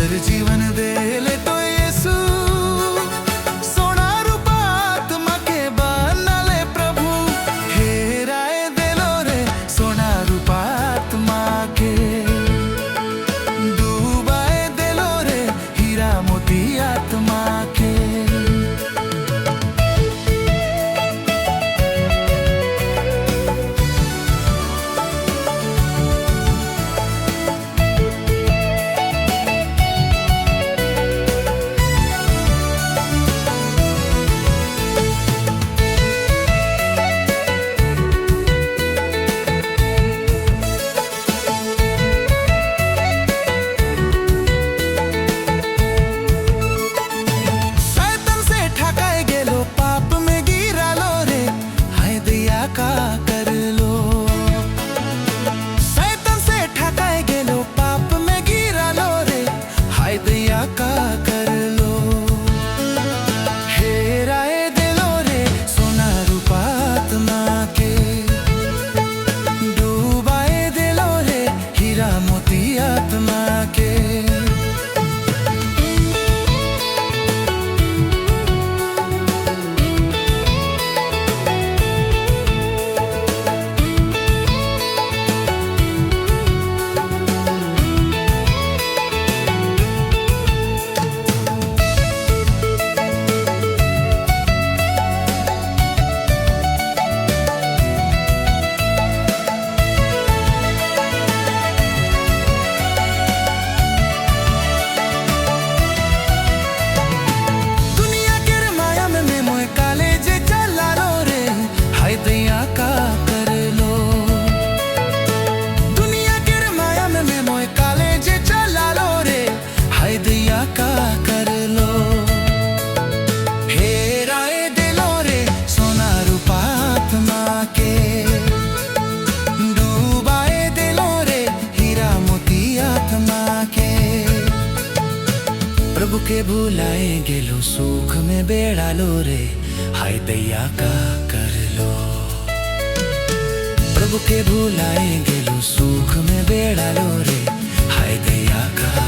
सुंदर जीवन दे ले तो यीशु सोना रूपा आत्मा के बना ले प्रभु हेराए दिलो रे सोना रूपा आत्मा के डूबाए दिलो रे हीरा मोती आत्मा के का कर लो शैतान से ठकाए गेलो पाप में गिरा लो रे हाय दया का कर लो हेराए दिलो रे सोना रूपा आत्मा के डूबाए दिलो रे हीरा मोती आत्मा के दया का कर लो दुनिया के माया में मैं मोए काले जे चला लो रे हाय दया का कर लो हेराए दिलो रे सोना रूपा आत्मा के डूबाए दिलो रे हीरा मोती आत्मा के प्रभु के भुलाए गेलो सुख में बेड़ा लो रे हाय दया का कर लो प्रभु के भुलाए गेलो सुख में बेड़ा लो रे हाय दया का